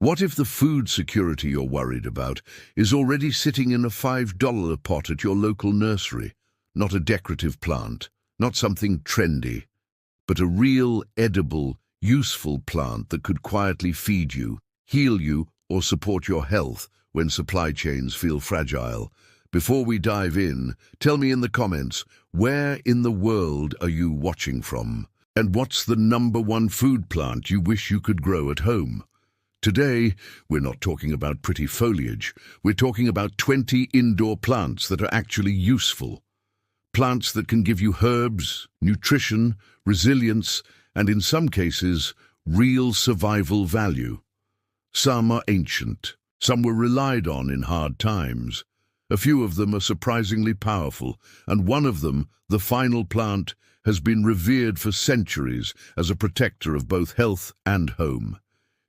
What if the food security you're worried about is already sitting in a $5 pot at your local nursery? Not a decorative plant, not something trendy, but a real, edible, useful plant that could quietly feed you, heal you, or support your health when supply chains feel fragile. Before we dive in, tell me in the comments, where in the world are you watching from? And what's the #1 food plant you wish you could grow at home? Today, we're not talking about pretty foliage. We're talking about 20 indoor plants that are actually useful. Plants that can give you herbs, nutrition, resilience, and in some cases, real survival value. Some are ancient. Some were relied on in hard times. A few of them are surprisingly powerful, and one of them, the final plant, has been revered for centuries as a protector of both health and home.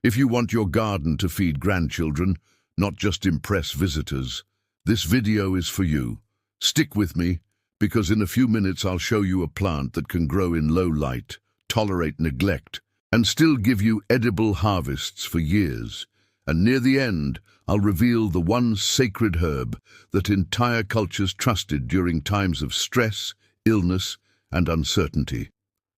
If you want your garden to feed grandchildren, not just impress visitors, this video is for you. Stick with me, because in a few minutes I'll show you a plant that can grow in low light, tolerate neglect, and still give you edible harvests for years. And near the end, I'll reveal the one sacred herb that entire cultures trusted during times of stress, illness, and uncertainty.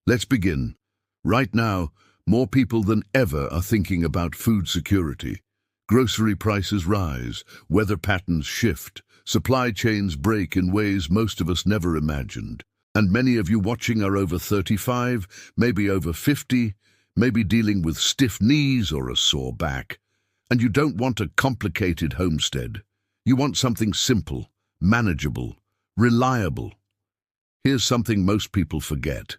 Let's begin. Right now, more people than ever are thinking about food security. Grocery prices rise, weather patterns shift, supply chains break in ways most of us never imagined. And many of you watching are over 35, maybe over 50, maybe dealing with stiff knees or a sore back. And you don't want a complicated homestead. You want something simple, manageable, reliable. Here's something most people forget.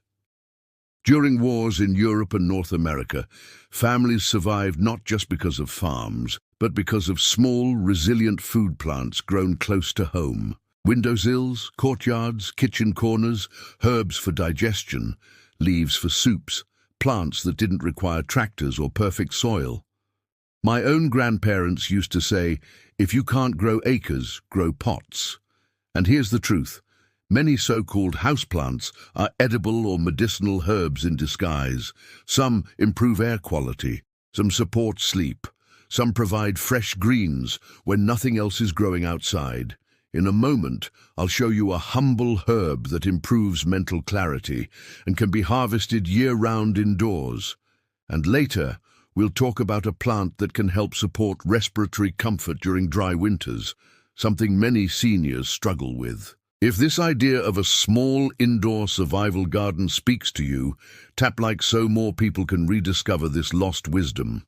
During wars in Europe and North America, families survived not just because of farms, but because of small, resilient food plants grown close to home. Windowsills, courtyards, kitchen corners, herbs for digestion, leaves for soups, plants that didn't require tractors or perfect soil. My own grandparents used to say, if you can't grow acres, grow pots. And here's the truth. Many so-called houseplants are edible or medicinal herbs in disguise. Some improve air quality, some support sleep, some provide fresh greens when nothing else is growing outside. In a moment, I'll show you a humble herb that improves mental clarity and can be harvested year-round indoors. And later, we'll talk about a plant that can help support respiratory comfort during dry winters, something many seniors struggle with. If this idea of a small indoor survival garden speaks to you, tap like so more people can rediscover this lost wisdom.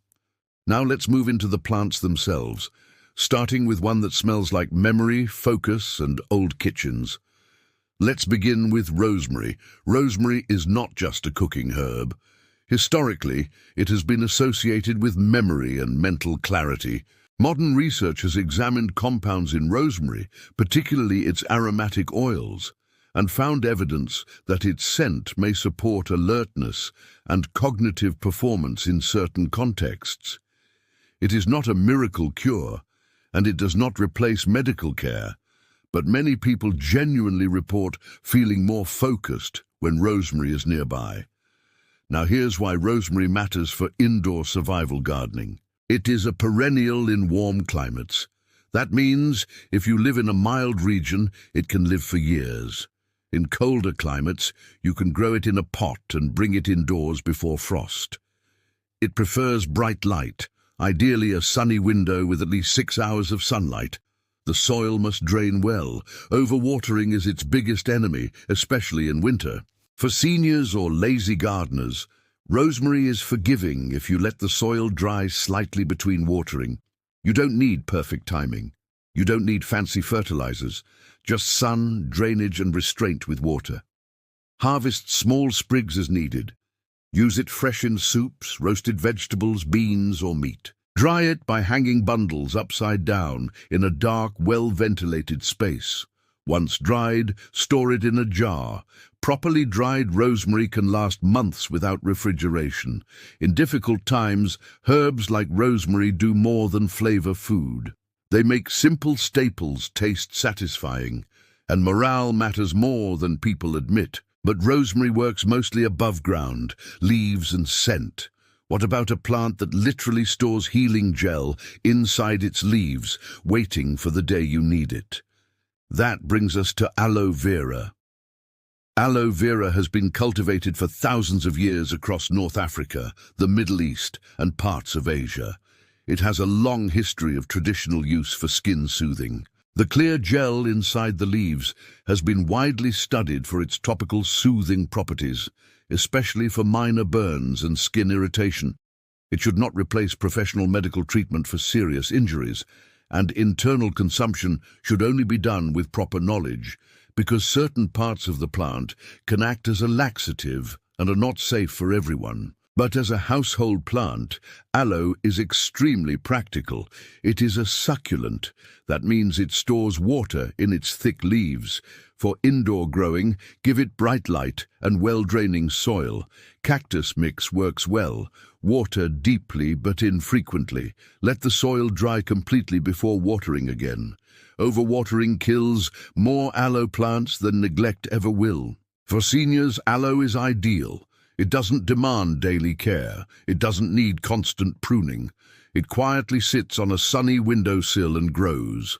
Now let's move into the plants themselves, starting with one that smells like memory, focus, and old kitchens. Let's begin with rosemary. Rosemary is not just a cooking herb. Historically, it has been associated with memory and mental clarity. Modern research has examined compounds in rosemary, particularly its aromatic oils, and found evidence that its scent may support alertness and cognitive performance in certain contexts. It is not a miracle cure, and it does not replace medical care, but many people genuinely report feeling more focused when rosemary is nearby. Now here's why rosemary matters for indoor survival gardening. It is a perennial in warm climates. That means if you live in a mild region, it can live for years. In colder climates, you can grow it in a pot and bring it indoors before frost. It prefers bright light, ideally a sunny window with at least 6 hours of sunlight. The soil must drain well. Overwatering is its biggest enemy, especially in winter. For seniors or lazy gardeners, rosemary is forgiving if you let the soil dry slightly between watering. You don't need perfect timing. You don't need fancy fertilizers, just sun, drainage, and restraint with water. Harvest small sprigs as needed. Use it fresh in soups, roasted vegetables, beans, or meat. Dry it by hanging bundles upside down in a dark, well-ventilated space. Once dried, store it in a jar. Properly dried rosemary can last months without refrigeration. In difficult times, herbs like rosemary do more than flavor food. They make simple staples taste satisfying, and morale matters more than people admit. But rosemary works mostly above ground, leaves and scent. What about a plant that literally stores healing gel inside its leaves, waiting for the day you need it? That brings us to aloe vera. Aloe vera has been cultivated for thousands of years across North Africa, the Middle East, and parts of Asia. It has a long history of traditional use for skin soothing. The clear gel inside the leaves has been widely studied for its topical soothing properties, especially for minor burns and skin irritation. It should not replace professional medical treatment for serious injuries, and internal consumption should only be done with proper knowledge, because certain parts of the plant can act as a laxative and are not safe for everyone. But as a household plant, aloe is extremely practical. It is a succulent. That means it stores water in its thick leaves. For indoor growing, give it bright light and well-draining soil. Cactus mix works well. Water deeply but infrequently. Let the soil dry completely before watering again. Overwatering kills more aloe plants than neglect ever will. For seniors, aloe is ideal. It doesn't demand daily care. It doesn't need constant pruning. It quietly sits on a sunny windowsill and grows.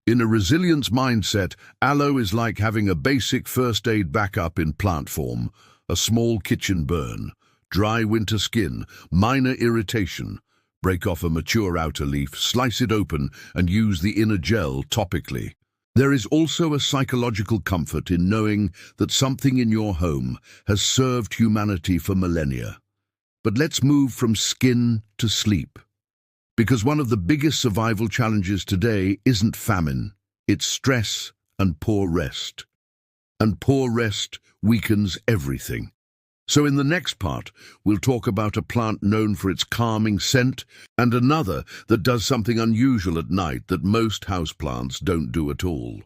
In a resilience mindset, aloe is like having a basic first aid backup in plant form. A small kitchen burn, dry winter skin, minor irritation. Break off a mature outer leaf, slice it open, and use the inner gel topically. There is also a psychological comfort in knowing that something in your home has served humanity for millennia. But let's move from skin to sleep. Because one of the biggest survival challenges today isn't famine, it's stress and poor rest. And poor rest weakens everything. So in the next part, we'll talk about a plant known for its calming scent and another that does something unusual at night that most houseplants don't do at all.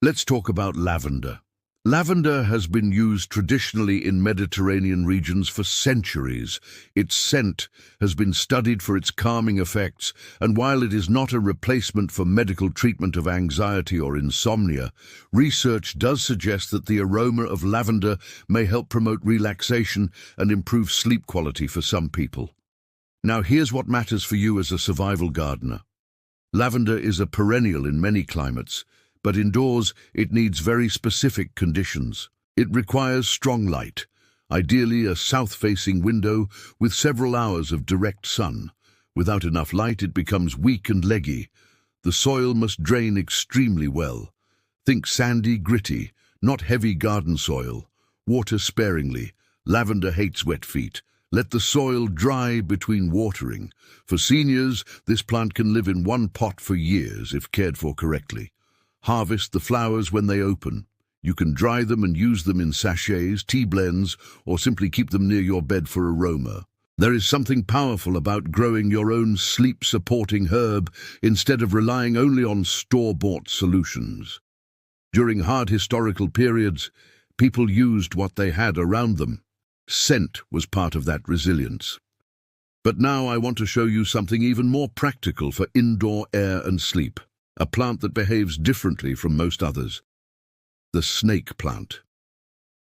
Let's talk about lavender. Lavender has been used traditionally in Mediterranean regions for centuries. Its scent has been studied for its calming effects, and while it is not a replacement for medical treatment of anxiety or insomnia, research does suggest that the aroma of lavender may help promote relaxation and improve sleep quality for some people. Now here's what matters for you as a survival gardener. Lavender is a perennial in many climates, but indoors it needs very specific conditions. It requires strong light, ideally a south-facing window with several hours of direct sun. Without enough light, it becomes weak and leggy. The soil must drain extremely well. Think sandy, gritty, not heavy garden soil. Water sparingly. Lavender hates wet feet. Let the soil dry between watering. For seniors, this plant can live in one pot for years if cared for correctly. Harvest the flowers when they open. You can dry them and use them in sachets, tea blends, or simply keep them near your bed for aroma. There is something powerful about growing your own sleep-supporting herb instead of relying only on store-bought solutions. During hard historical periods, people used what they had around them. Scent was part of that resilience. But now I want to show you something even more practical for indoor air and sleep. A plant that behaves differently from most others. The snake plant.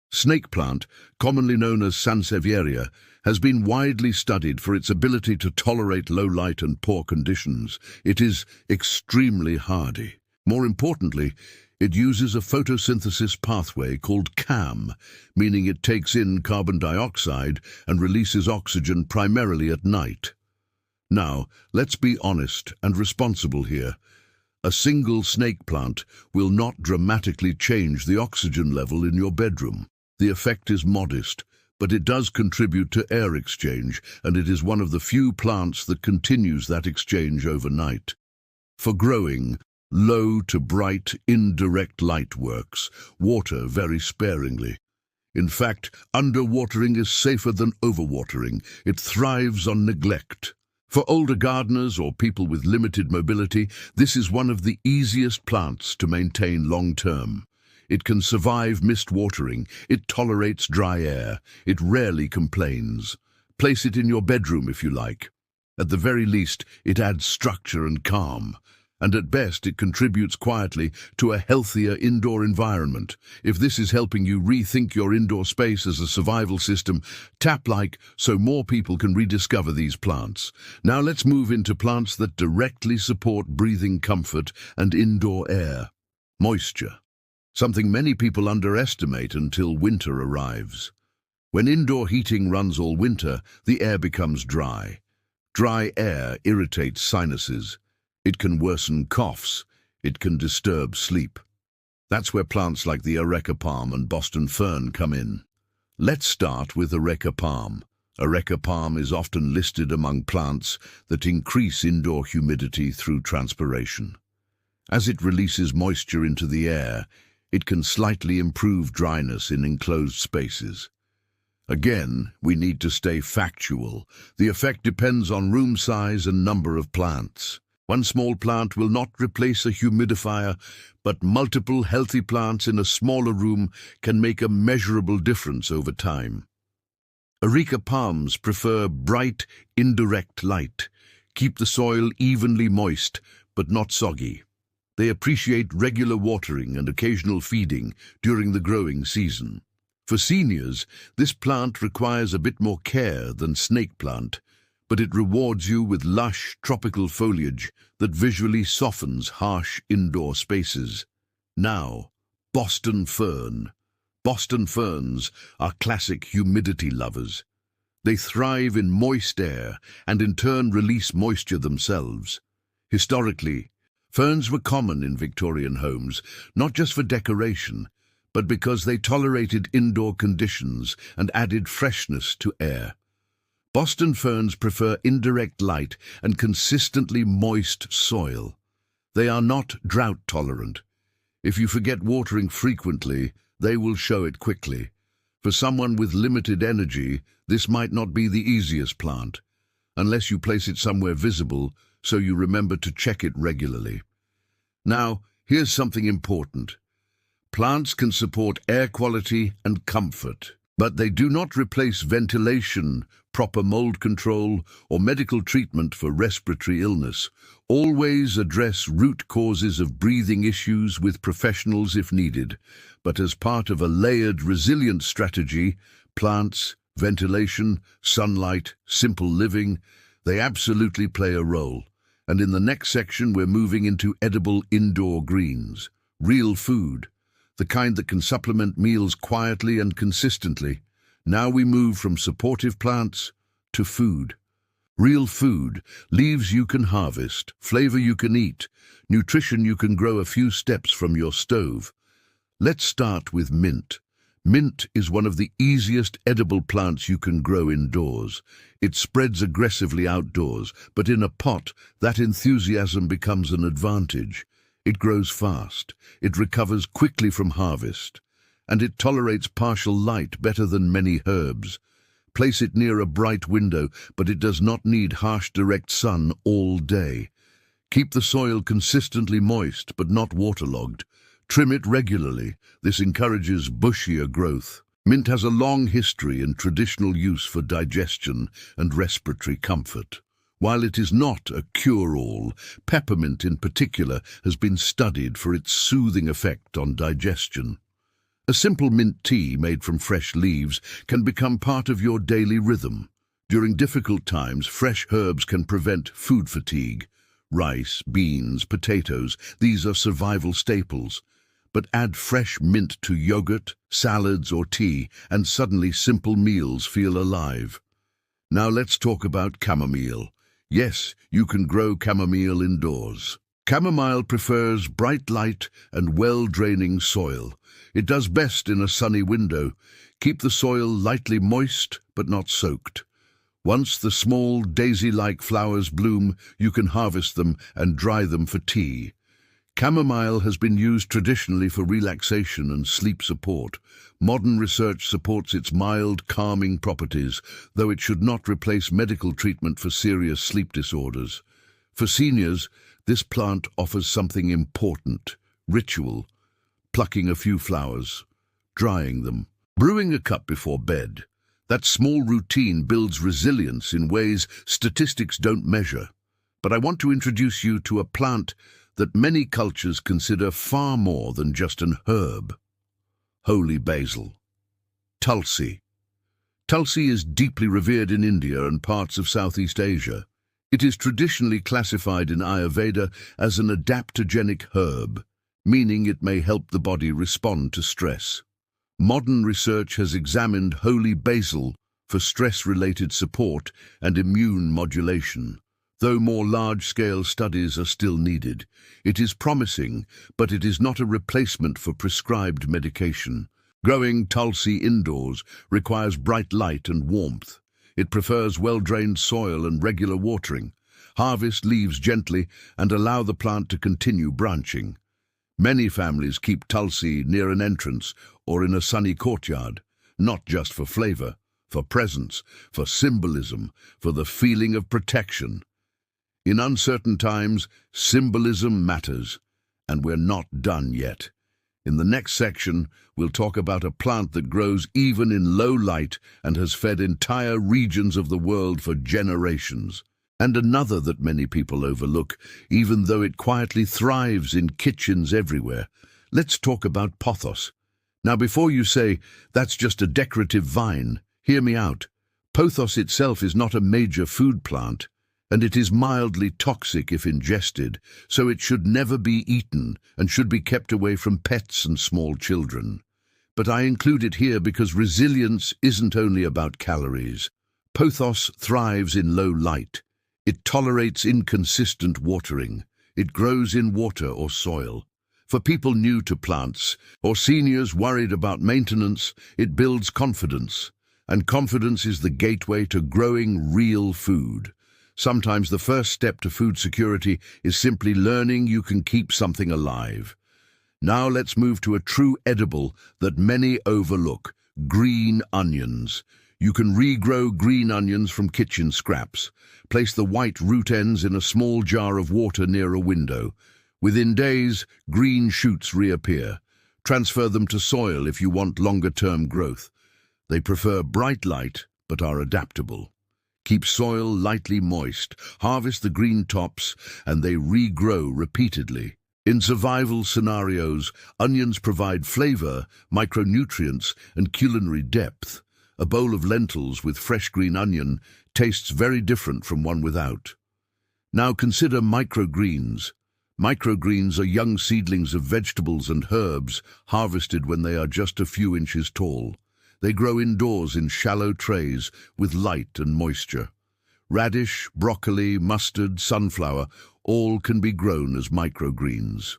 Snake plant, commonly known as Sansevieria, has been widely studied for its ability to tolerate low light and poor conditions. It is extremely hardy. More importantly, it uses a photosynthesis pathway called CAM, meaning it takes in carbon dioxide and releases oxygen primarily at night. Now, let's be honest and responsible here. A single snake plant will not dramatically change the oxygen level in your bedroom. The effect is modest, but it does contribute to air exchange, and it is one of the few plants that continues that exchange overnight. For growing, low to bright, indirect light works. Water very sparingly. In fact, underwatering is safer than overwatering. It thrives on neglect. For older gardeners or people with limited mobility, this is one of the easiest plants to maintain long-term. It can survive mist watering. It tolerates dry air. It rarely complains. Place it in your bedroom if you like. At the very least, it adds structure and calm. and at best it contributes quietly to a healthier indoor environment. If this is helping you rethink your indoor space as a survival system, tap like so more people can rediscover these plants. Now let's move into plants that directly support breathing comfort and indoor air. Moisture. Something many people underestimate until winter arrives. When indoor heating runs all winter, the air becomes dry. Dry air irritates sinuses. It can worsen coughs. It can disturb sleep. That's where plants like the areca palm and Boston fern come in. Let's start with areca palm. Areca palm is often listed among plants that increase indoor humidity through transpiration. As it releases moisture into the air, it can slightly improve dryness in enclosed spaces. Again, we need to stay factual. The effect depends on room size and number of plants. One small plant will not replace a humidifier, but multiple healthy plants in a smaller room can make a measurable difference over time. Areca palms prefer bright, indirect light. Keep the soil evenly moist, but not soggy. They appreciate regular watering and occasional feeding during the growing season. For seniors, this plant requires a bit more care than snake plant, but it rewards you with lush, tropical foliage that visually softens harsh indoor spaces. Now, Boston fern. Boston ferns are classic humidity lovers. They thrive in moist air and in turn release moisture themselves. Historically, ferns were common in Victorian homes, not just for decoration, but because they tolerated indoor conditions and added freshness to air. Boston ferns prefer indirect light and consistently moist soil. They are not drought-tolerant. If you forget watering frequently, they will show it quickly. For someone with limited energy, this might not be the easiest plant, unless you place it somewhere visible so you remember to check it regularly. Now, here's something important. Plants can support air quality and comfort, but they do not replace ventilation, proper mold control, or medical treatment for respiratory illness. Always address root causes of breathing issues with professionals if needed, but as part of a layered resilience strategy, plants, ventilation, sunlight, simple living, they absolutely play a role. And in the next section, we're moving into edible indoor greens, real food, the kind that can supplement meals quietly and consistently. Now we move from supportive plants to food. Real food, leaves you can harvest, flavor you can eat, nutrition you can grow a few steps from your stove. Let's start with mint. Mint is one of the easiest edible plants you can grow indoors. It spreads aggressively outdoors, but in a pot, that enthusiasm becomes an advantage. It grows fast, it recovers quickly from harvest, and it tolerates partial light better than many herbs. Place it near a bright window, but it does not need harsh direct sun all day. Keep the soil consistently moist, but not waterlogged. Trim it regularly. This encourages bushier growth. Mint has a long history and traditional use for digestion and respiratory comfort. While it is not a cure-all, peppermint in particular has been studied for its soothing effect on digestion. A simple mint tea made from fresh leaves can become part of your daily rhythm. During difficult times, fresh herbs can prevent food fatigue. Rice, beans, potatoes, these are survival staples. But add fresh mint to yogurt, salads, or tea, and suddenly simple meals feel alive. Now let's talk about chamomile. Yes, you can grow chamomile indoors. Chamomile prefers bright light and well-draining soil. It does best in a sunny window. Keep the soil lightly moist, but not soaked. Once the small, daisy-like flowers bloom, you can harvest them and dry them for tea. Chamomile has been used traditionally for relaxation and sleep support. Modern research supports its mild, calming properties, though it should not replace medical treatment for serious sleep disorders. For seniors, this plant offers something important: ritual, plucking a few flowers, drying them, brewing a cup before bed. That small routine builds resilience in ways statistics don't measure. But I want to introduce you to a plant that many cultures consider far more than just an herb. Holy basil. Tulsi. Tulsi is deeply revered in India and parts of Southeast Asia. It is traditionally classified in Ayurveda as an adaptogenic herb, meaning it may help the body respond to stress. Modern research has examined holy basil for stress-related support and immune modulation. Though more large-scale studies are still needed, it is promising, but it is not a replacement for prescribed medication. Growing tulsi indoors requires bright light and warmth. It prefers well-drained soil and regular watering. Harvest leaves gently and allow the plant to continue branching. Many families keep tulsi near an entrance or in a sunny courtyard, not just for flavor, for presence, for symbolism, for the feeling of protection. In uncertain times, symbolism matters, and we're not done yet. In the next section, we'll talk about a plant that grows even in low light and has fed entire regions of the world for generations. And another that many people overlook, even though it quietly thrives in kitchens everywhere. Let's talk about pothos. Now, before you say, that's just a decorative vine, hear me out. Pothos itself is not a major food plant, and it is mildly toxic if ingested, so it should never be eaten and should be kept away from pets and small children. But I include it here because resilience isn't only about calories. Pothos thrives in low light. It tolerates inconsistent watering. It grows in water or soil. For people new to plants or seniors worried about maintenance, it builds confidence. And confidence is the gateway to growing real food. Sometimes the first step to food security is simply learning you can keep something alive. Now let's move to a true edible that many overlook: green onions. You can regrow green onions from kitchen scraps. Place the white root ends in a small jar of water near a window. Within days, green shoots reappear. Transfer them to soil if you want longer-term growth. They prefer bright light, but are adaptable. Keep soil lightly moist, harvest the green tops, and they regrow repeatedly. In survival scenarios, onions provide flavor, micronutrients, and culinary depth. A bowl of lentils with fresh green onion tastes very different from one without. Now consider microgreens. Microgreens are young seedlings of vegetables and herbs harvested when they are just a few inches tall. They grow indoors in shallow trays with light and moisture. Radish, broccoli, mustard, sunflower, all can be grown as microgreens.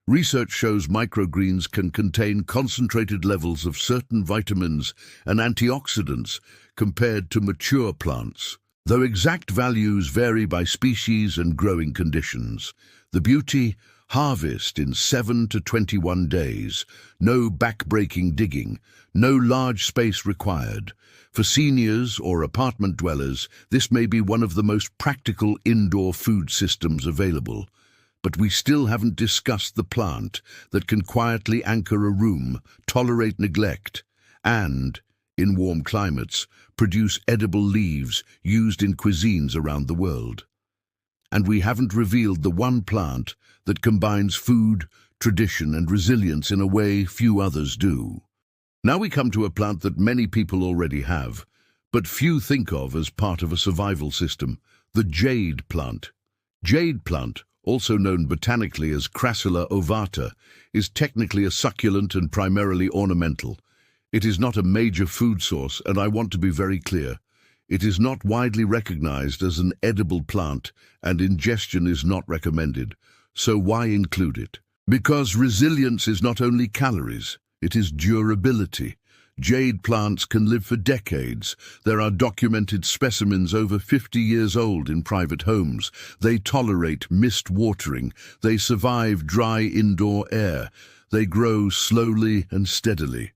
Research shows microgreens can contain concentrated levels of certain vitamins and antioxidants compared to mature plants. Though exact values vary by species and growing conditions, the beauty: harvest in 7 to 21 days, no back-breaking digging, no large space required. For seniors or apartment dwellers, this may be one of the most practical indoor food systems available. But we still haven't discussed the plant that can quietly anchor a room, tolerate neglect, and, in warm climates, produce edible leaves used in cuisines around the world. And we haven't revealed the one plant that combines food, tradition, and resilience in a way few others do. Now we come to a plant that many people already have, but few think of as part of a survival system: the jade plant. Jade plant, also known botanically as Crassula ovata, is technically a succulent and primarily ornamental. It is not a major food source, and I want to be very clear. It is not widely recognized as an edible plant, and ingestion is not recommended. So why include it? Because resilience is not only calories, it is durability. Jade plants can live for decades. There are documented specimens over 50 years old in private homes. They tolerate mist watering. They survive dry indoor air. They grow slowly and steadily.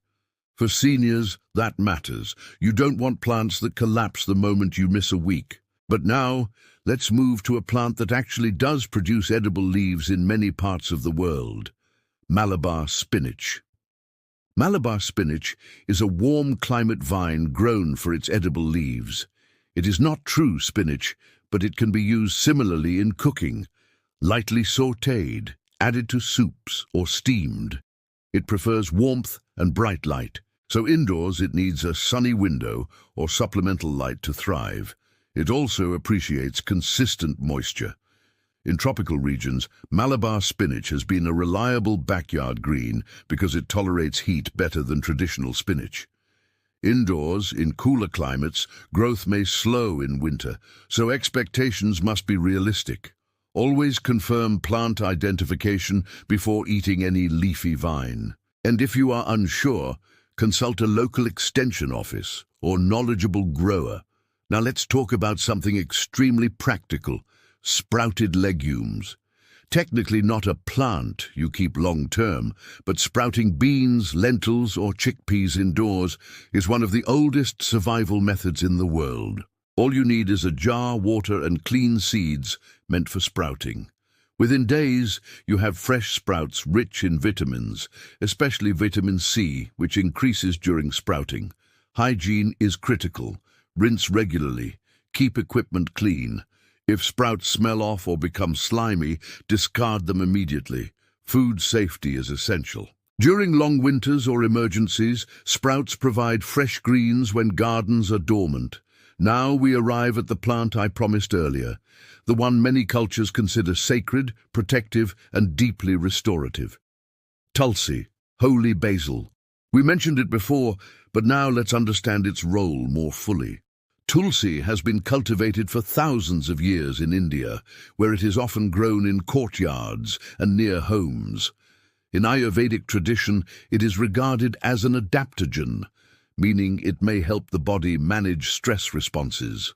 For seniors, that matters. You don't want plants that collapse the moment you miss a week. But now, let's move to a plant that actually does produce edible leaves in many parts of the world: Malabar spinach. Malabar spinach is a warm climate vine grown for its edible leaves. It is not true spinach, but it can be used similarly in cooking. lightly sautéed, added to soups or steamed. It prefers warmth and bright light, so indoors it needs a sunny window or supplemental light to thrive. It also appreciates consistent moisture. In tropical regions, Malabar spinach has been a reliable backyard green because it tolerates heat better than traditional spinach. Indoors, in cooler climates, growth may slow in winter, so expectations must be realistic. Always confirm plant identification before eating any leafy vine. And if you are unsure, consult a local extension office or knowledgeable grower. Now let's talk about something extremely practical: sprouted legumes. Technically not a plant you keep long-term, but sprouting beans, lentils, or chickpeas indoors is one of the oldest survival methods in the world. All you need is a jar, water, and clean seeds meant for sprouting. Within days, you have fresh sprouts rich in vitamins, especially vitamin C, which increases during sprouting. Hygiene is critical. Rinse regularly. Keep equipment clean. If sprouts smell off or become slimy, discard them immediately. Food safety is essential. During long winters or emergencies, sprouts provide fresh greens when gardens are dormant. Now we arrive at the plant I promised earlier, the one many cultures consider sacred, protective, and deeply restorative. Tulsi, holy basil. We mentioned it before, but now let's understand its role more fully. Tulsi has been cultivated for thousands of years in India, where it is often grown in courtyards and near homes. In Ayurvedic tradition, it is regarded as an adaptogen, meaning it may help the body manage stress responses.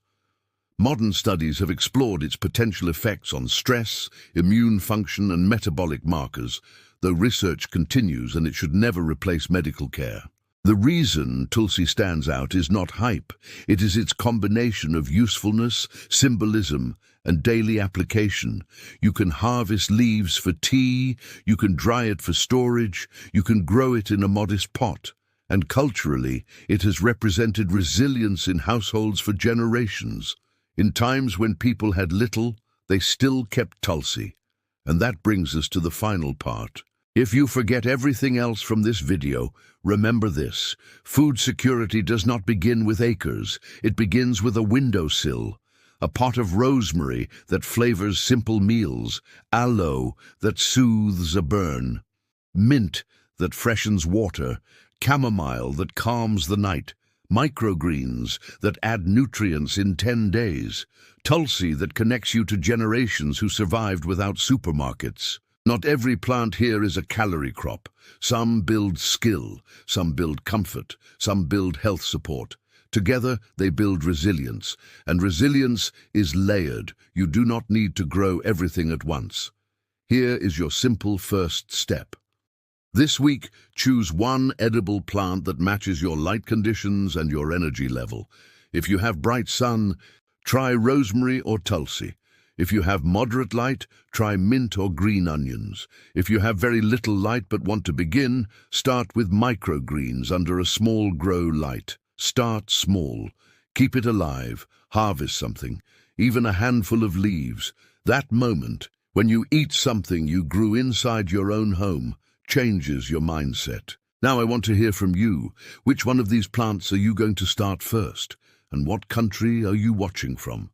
Modern studies have explored its potential effects on stress, immune function, and metabolic markers, though research continues and it should never replace medical care. The reason Tulsi stands out is not hype. It is its combination of usefulness, symbolism, and daily application. You can harvest leaves for tea, you can dry it for storage, you can grow it in a modest pot. And culturally, it has represented resilience in households for generations. In times when people had little, they still kept Tulsi. And that brings us to the final part. If you forget everything else from this video, remember this: food security does not begin with acres. It begins with a windowsill, a pot of rosemary that flavors simple meals, aloe that soothes a burn, mint that freshens water, chamomile that calms the night, microgreens that add nutrients in 10 days, tulsi that connects you to generations who survived without supermarkets. Not every plant here is a calorie crop. Some build skill, some build comfort, some build health support. Together, they build resilience, and resilience is layered. You do not need to grow everything at once. Here is your simple first step. This week, choose one edible plant that matches your light conditions and your energy level. If you have bright sun, try rosemary or tulsi. If you have moderate light, try mint or green onions. If you have very little light but want to begin, start with microgreens under a small grow light. Start small. Keep it alive. Harvest something, even a handful of leaves. That moment, when you eat something you grew inside your own home, changes your mindset. Now I want to hear from you. Which one of these plants are you going to start first? And what country are you watching from?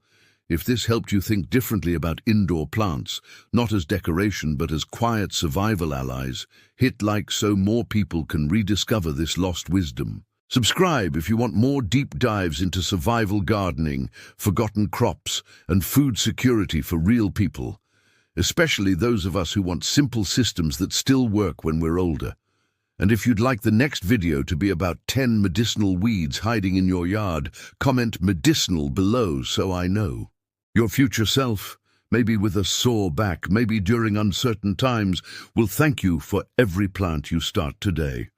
If this helped you think differently about indoor plants, not as decoration but as quiet survival allies, hit like so more people can rediscover this lost wisdom. Subscribe if you want more deep dives into survival gardening, forgotten crops, and food security for real people, especially those of us who want simple systems that still work when we're older. And if you'd like the next video to be about 10 medicinal weeds hiding in your yard, comment medicinal below so I know. Your future self, maybe with a sore back, maybe during uncertain times, will thank you for every plant you start today.